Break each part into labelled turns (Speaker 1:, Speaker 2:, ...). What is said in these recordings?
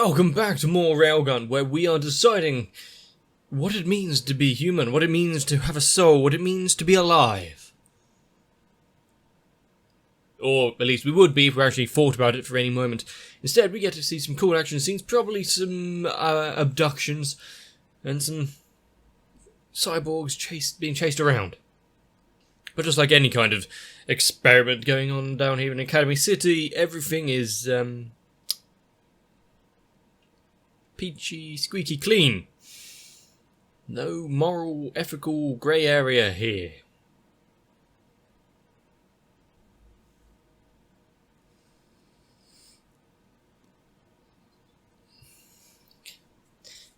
Speaker 1: Welcome back to more Railgun, where we are deciding what it means to be human, what it means to have a soul, what it means to be alive. Or at least we would be if we actually thought about it for any moment. Instead, we get to see some cool action scenes, probably some abductions, and some cyborgs being chased around. But just like any kind of experiment going on down here in Academy City, everything is peachy, squeaky clean. No moral, ethical grey area here.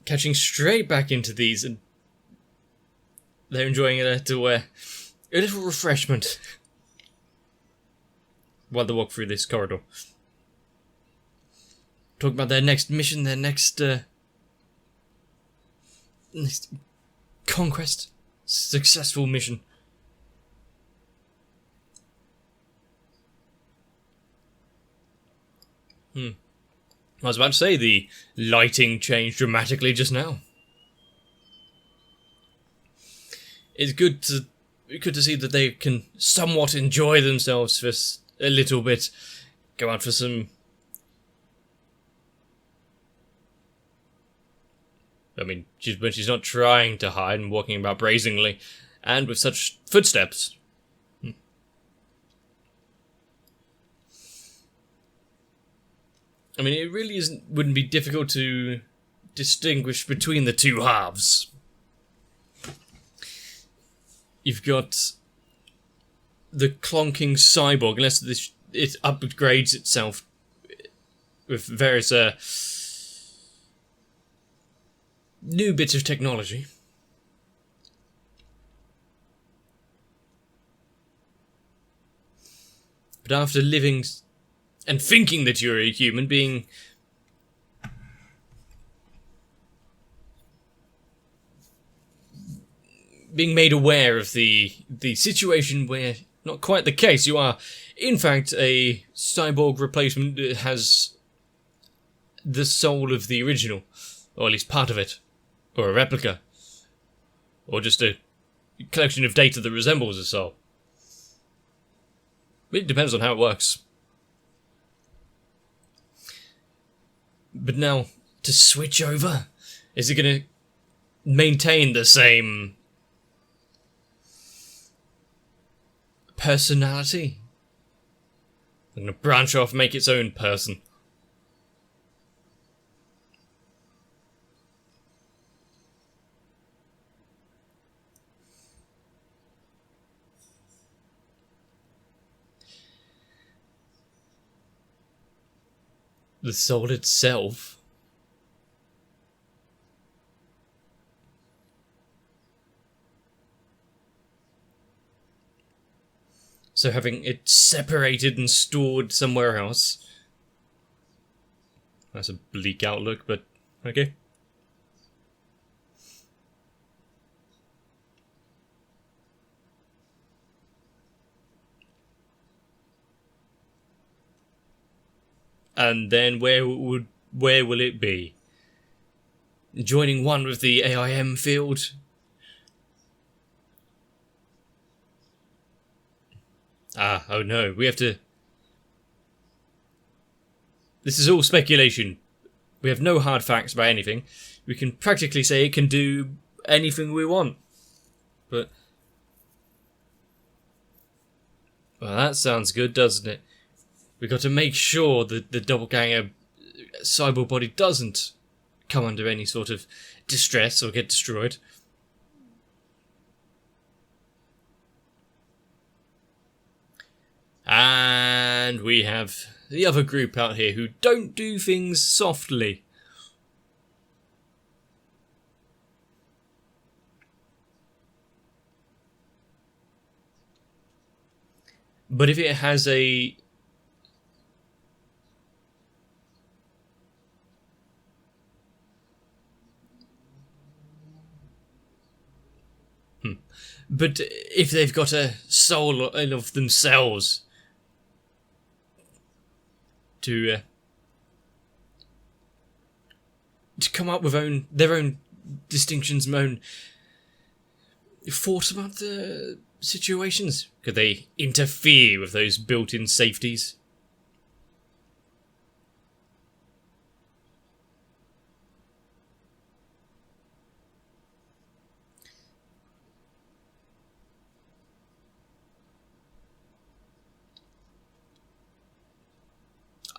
Speaker 1: Catching straight back into these, and they're enjoying it to a little refreshment while they walk through this corridor. Talking about their next mission, their next conquest, successful mission. I was about to say the lighting changed dramatically just now. It's good to see that they can somewhat enjoy themselves for a little bit. Go out for some... I mean, when she's not trying to hide and walking about brazenly, and with such footsteps. I mean, it really wouldn't be difficult to distinguish between the two halves. You've got the clonking cyborg, unless it upgrades itself with various new bits of technology. But after living and thinking that you're a human, being made aware of the situation where, not quite the case, you are in fact a cyborg replacement that has the soul of the original, or at least part of it, or a replica, or just a collection of data that resembles a soul. It depends on how it works. But now, to switch over, is it going to maintain the same personality? I'm going to branch off, make its own person. The soul itself. So having it separated and stored somewhere else. That's a bleak outlook, but okay. And then where will it be? Joining one with the AIM field? Oh no, we have to... This is all speculation. We have no hard facts about anything. We can practically say it can do anything we want. But... well, that sounds good, doesn't it? We've got to make sure that the doppelganger cyborg body doesn't come under any sort of distress or get destroyed. And we have the other group out here who don't do things softly. But if it has a... But if they've got a soul of themselves to to come up with their own distinctions, their own thoughts about the situations? Could they interfere with those built-in safeties?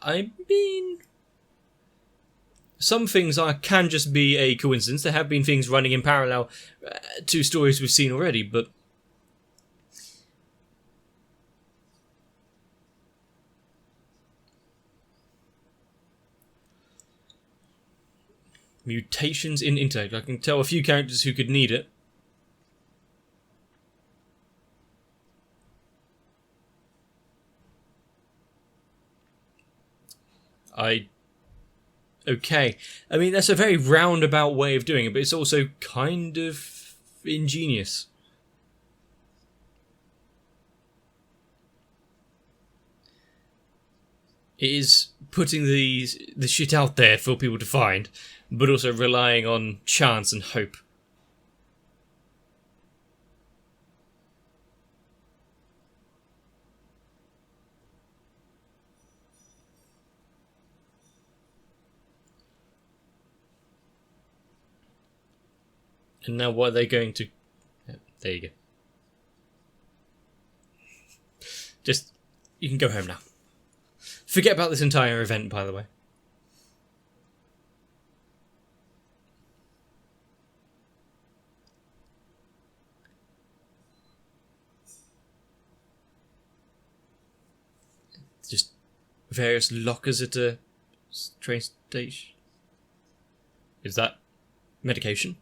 Speaker 1: I mean, some things can just be a coincidence. There have been things running in parallel to stories we've seen already, but mutations in intellect. I can tell a few characters who could need it. Okay. I mean, that's a very roundabout way of doing it, but it's also kind of ingenious. It is putting the shit out there for people to find, but also relying on chance and hope. And now what are they going to... There you go. Just, you can go home now. Forget about this entire event, by the way. Just various lockers at a train station. Is that medication?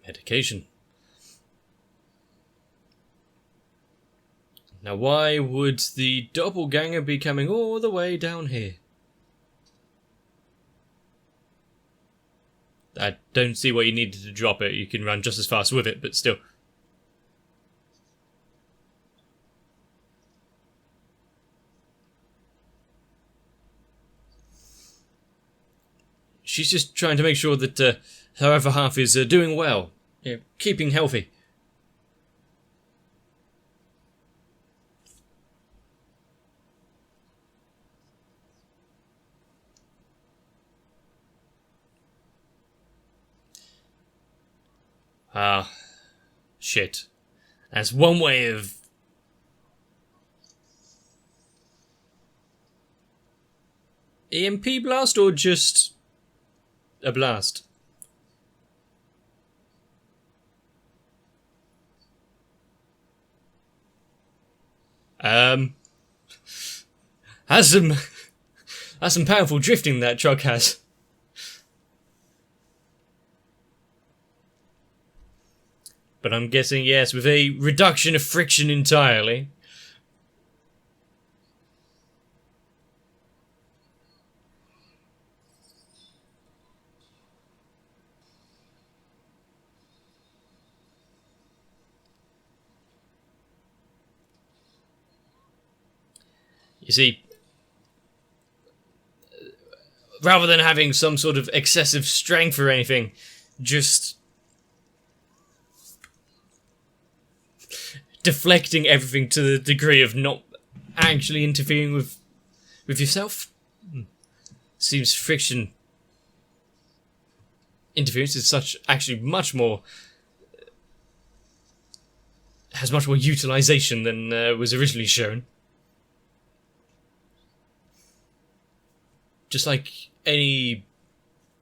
Speaker 1: Medication. Now why would the doppelganger be coming all the way down here? I don't see why you needed to drop it. You can run just as fast with it, but still. She's just trying to make sure that her other half is doing well. Keeping healthy. Shit. That's one way of... EMP blast or just a blast? Has some powerful drifting that truck has. But I'm guessing, yes, with a reduction of friction entirely. You see, rather than having some sort of excessive strength or anything, just deflecting everything to the degree of not actually interfering with yourself. Seems friction interference is actually much more, has much more utilization than was originally shown. Just like any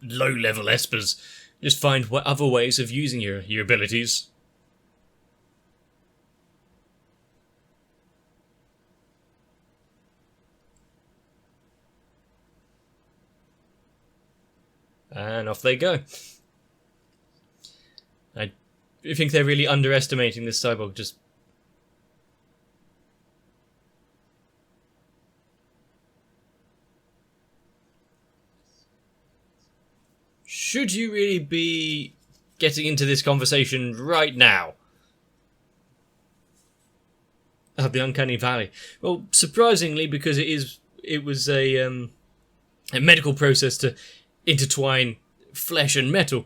Speaker 1: low-level espers, just find other ways of using your abilities. And off they go. I think they're really underestimating this cyborg. Just should you really be getting into this conversation right now? The Uncanny Valley. Well, surprisingly, because it was a medical process to intertwine flesh and metal,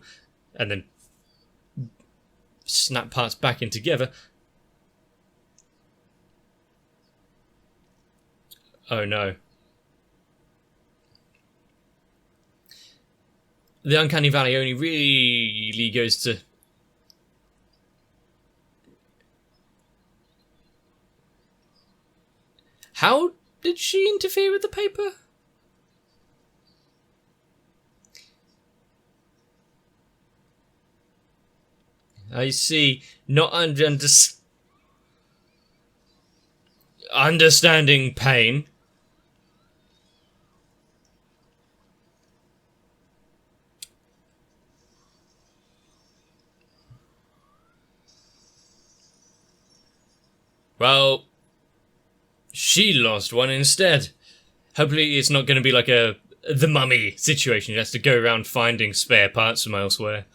Speaker 1: and then snap parts back in together. Oh no. The Uncanny Valley only really goes to... How did she interfere with the paper? I see. Not understanding pain. Well, she lost one instead. Hopefully it's not going to be like the Mummy situation. She has to go around finding spare parts from elsewhere.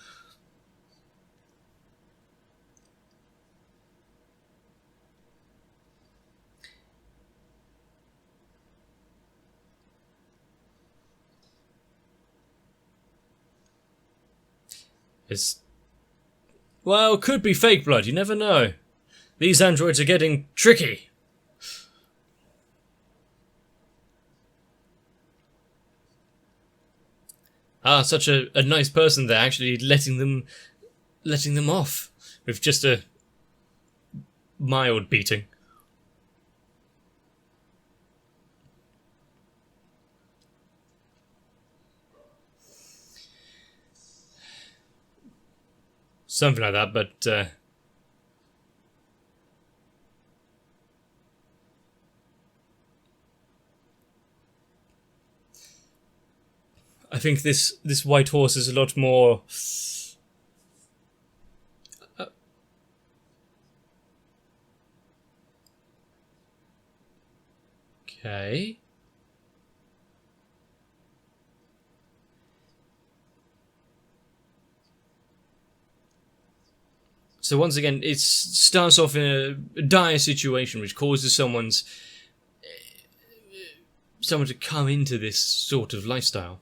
Speaker 1: Well, could be fake blood, you never know. These androids are getting tricky. Such a nice person there, actually letting them off with just a mild beating. Something like that, but I think this white horse is a lot more okay. So once again, it starts off in a dire situation which causes someone to come into this sort of lifestyle.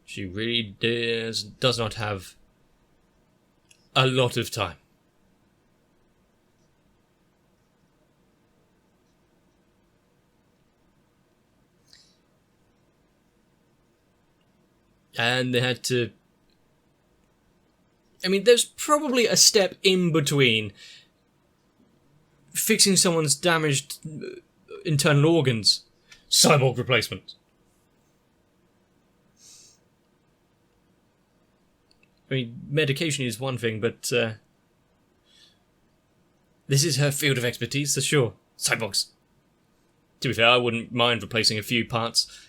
Speaker 1: She really does not have a lot of time. And they had to... I mean, there's probably a step in between fixing someone's damaged internal organs, cyborg replacement. I mean, medication is one thing, but this is her field of expertise, so sure. Cyborgs. To be fair, I wouldn't mind replacing a few parts.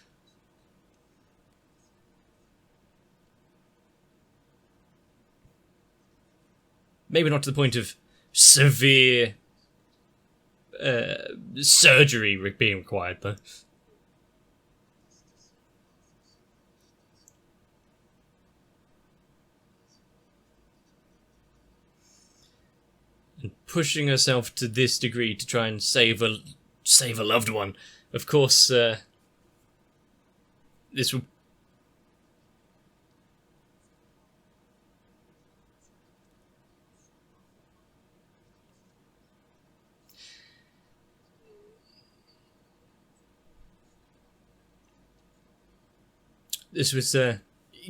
Speaker 1: Maybe not to the point of severe surgery being required, though. And pushing herself to this degree to try and save a loved one. Of course, this will... This was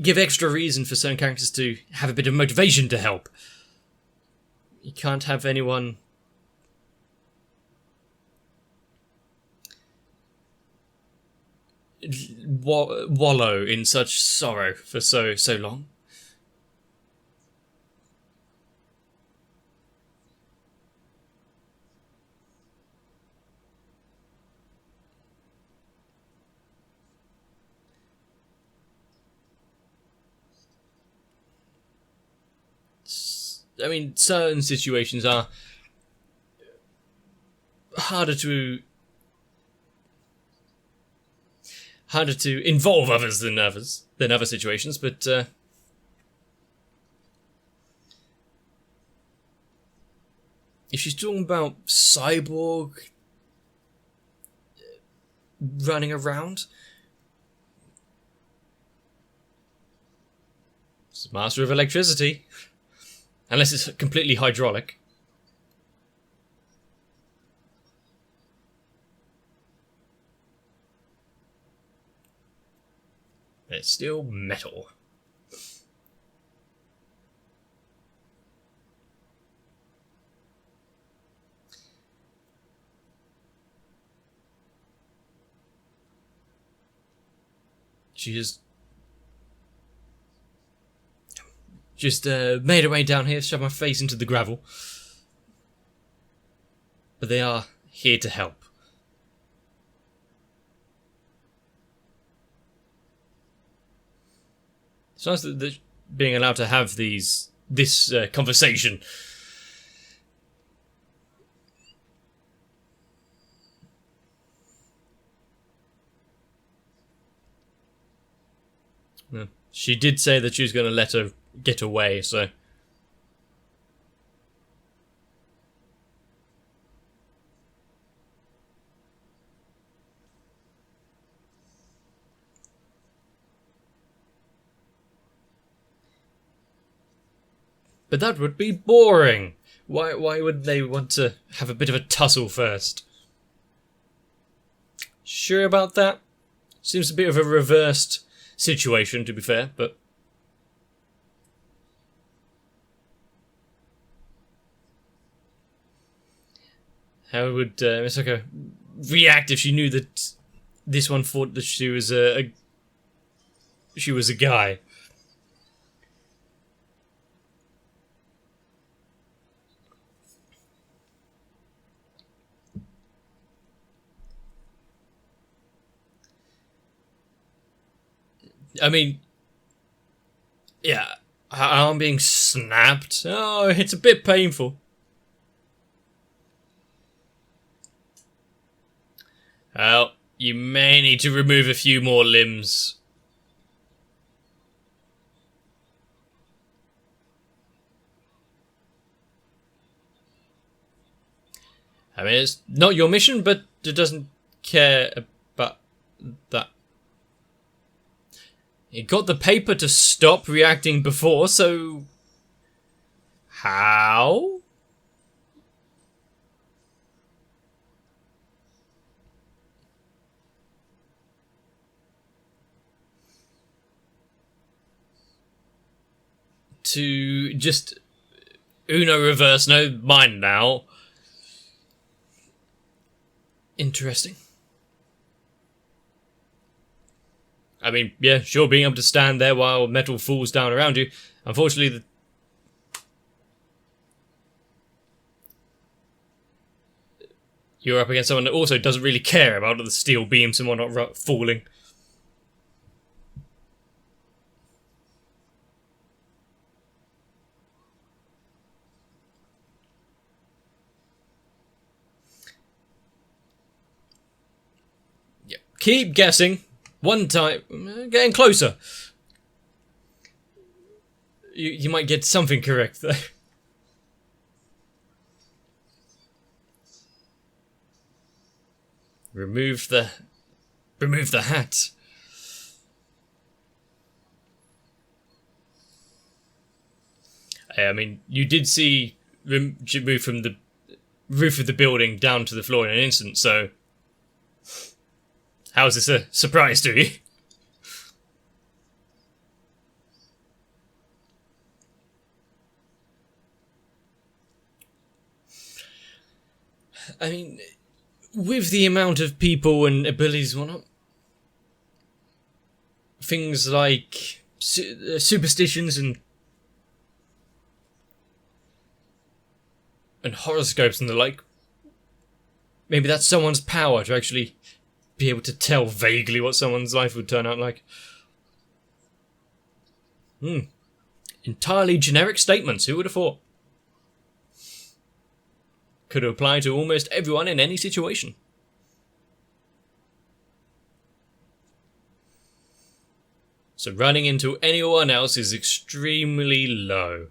Speaker 1: give extra reason for certain characters to have a bit of motivation to help. You can't have anyone wallow in such sorrow for so long. I mean, certain situations are harder to involve others than other situations, but if she's talking about cyborg running around, it's a master of electricity, unless it's completely hydraulic. But it's still metal. She has just made her way down here, shoved my face into the gravel. But they are here to help. It's nice that they're being allowed to have this conversation. Yeah. She did say that she was going to let her get away, so... But that would be boring. Why would they want to have a bit of a tussle first? Sure about that? Seems a bit of a reversed situation, to be fair, but... How would Misaka react if she knew that this one thought that she was a guy? I mean, yeah, I'm being snapped. Oh, it's a bit painful. Well, you may need to remove a few more limbs. I mean, it's not your mission, but it doesn't care about that. It got the paper to stop reacting before, so... How? To just... Uno reverse, no, mine now. Interesting. I mean, yeah, sure, being able to stand there while metal falls down around you. Unfortunately, you're up against someone that also doesn't really care about the steel beams and whatnot falling. Yep. Keep guessing. One time, getting closer. You might get something correct there. Remove the hat. I mean, you did see move from the roof of the building down to the floor in an instant, so how is this a surprise to you? I mean, with the amount of people and abilities and whatnot, things like superstitions and horoscopes and the like, maybe that's someone's power to actually be able to tell vaguely what someone's life would turn out like. Entirely generic statements, who would have thought? could apply to almost everyone in any situation. So running into anyone else is extremely low.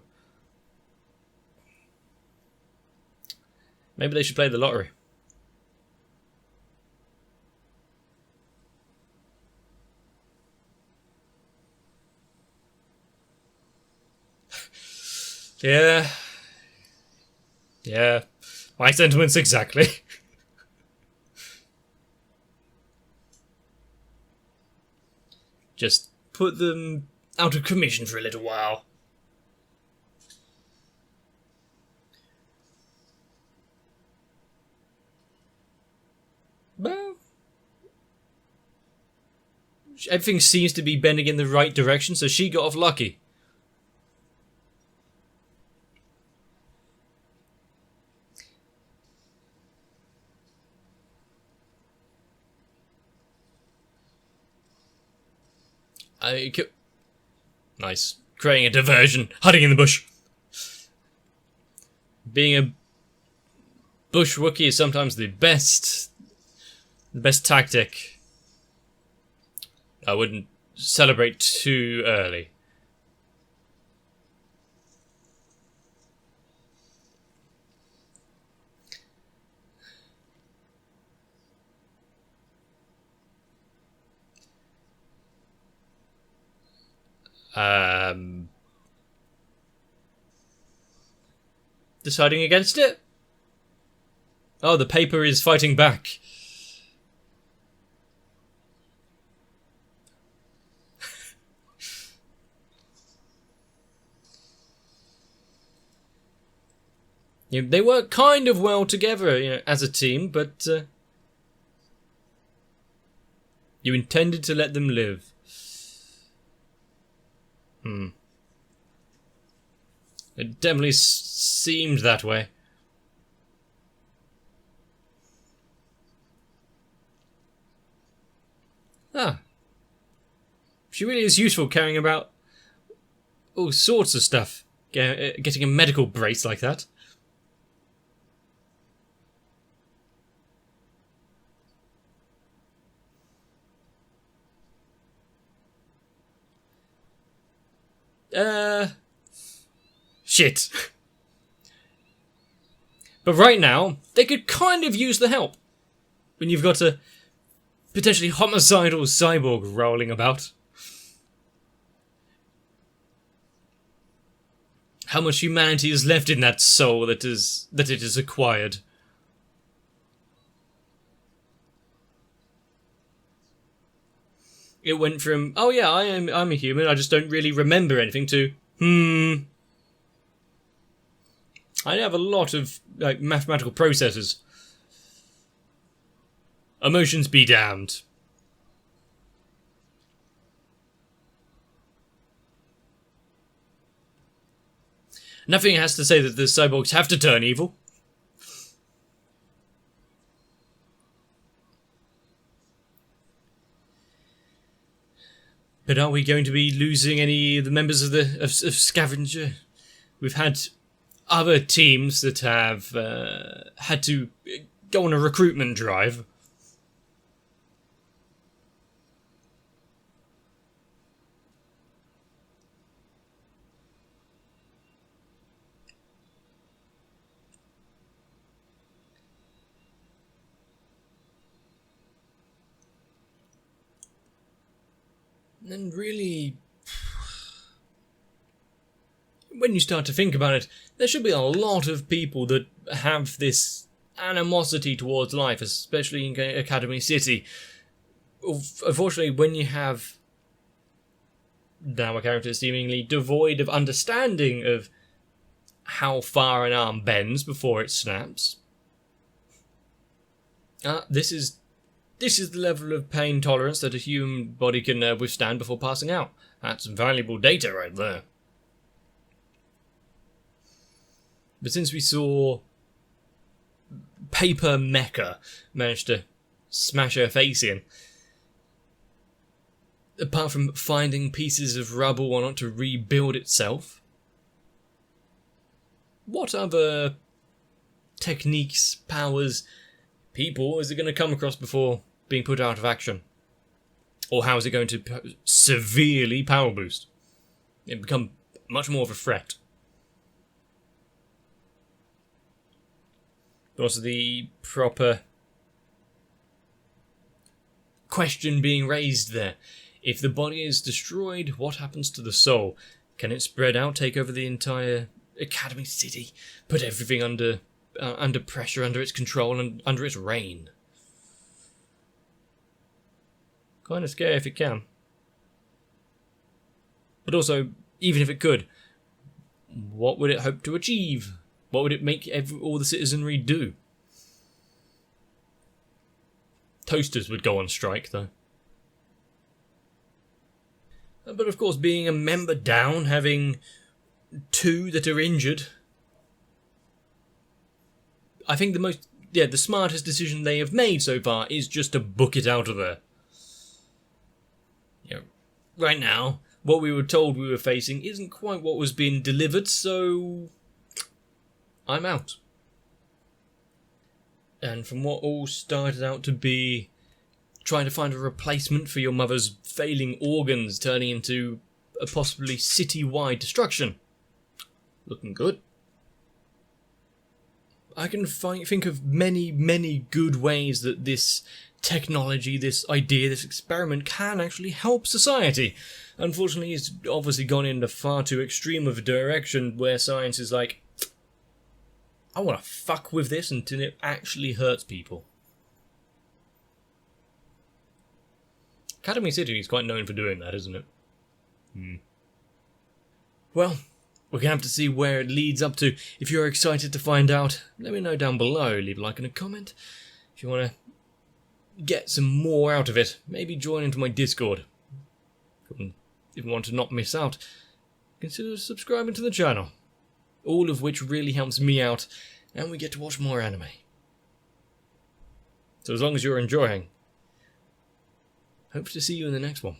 Speaker 1: Maybe they should play the lottery. Yeah. Yeah. My sentiments exactly. Just put them out of commission for a little while. Well, everything seems to be bending in the right direction, so she got off lucky. Nice. Creating a diversion. Hiding in the bush. Being a bush Wookiee is sometimes the best tactic. I wouldn't celebrate too early. Deciding against it? Oh, the paper is fighting back. They work kind of well together, as a team, but you intended to let them live. It definitely seemed that way. Ah. She really is useful carrying about all sorts of stuff. Getting a medical brace like that. Shit. But right now, they could kind of use the help. When you've got a potentially homicidal cyborg rolling about. How much humanity is left in that soul that it has acquired? It went from, oh yeah, I'm a human, I just don't really remember anything, to, I have a lot of mathematical processes. Emotions be damned. Nothing has to say that the cyborgs have to turn evil. But are we going to be losing any of the members of Scavenger? We've had other teams that have had to go on a recruitment drive. And really, when you start to think about it, there should be a lot of people that have this animosity towards life, especially in Academy City. Unfortunately, when you have now a character seemingly devoid of understanding of how far an arm bends before it snaps, this is the level of pain tolerance that a human body can withstand before passing out. That's valuable data right there. But since we saw Paper Mecha manage to smash her face in, apart from finding pieces of rubble or not to rebuild itself, what other techniques, powers, people is it going to come across before being put out of action? Or how is it going to severely power boost? It become much more of a threat. But also the proper question being raised there. If the body is destroyed, what happens to the soul? Can it spread out, take over the entire Academy City, put everything under pressure, under its control, and under its reign? Kind of scary if it can. But also, even if it could, what would it hope to achieve? What would it make all the citizenry do? Toasters would go on strike, though. But of course, being a member down, having 2 that are injured, I think the smartest decision they have made so far is just to book it out of there. You know, right now, what we were told we were facing isn't quite what was being delivered, so I'm out. And from what all started out to be trying to find a replacement for your mother's failing organs turning into a possibly city-wide destruction. Looking good. I can think of many, many good ways that this technology, this idea, this experiment can actually help society. Unfortunately, it's obviously gone in a far too extreme of a direction where science is like, I want to fuck with this until it actually hurts people. Academy City is quite known for doing that, isn't it? Well, we're going to have to see where it leads up to. If you're excited to find out, let me know down below. Leave a like and a comment. If you want to get some more out of it, maybe join into my Discord. If you want to not miss out, consider subscribing to the channel. All of which really helps me out, and we get to watch more anime. So as long as you're enjoying, hope to see you in the next one.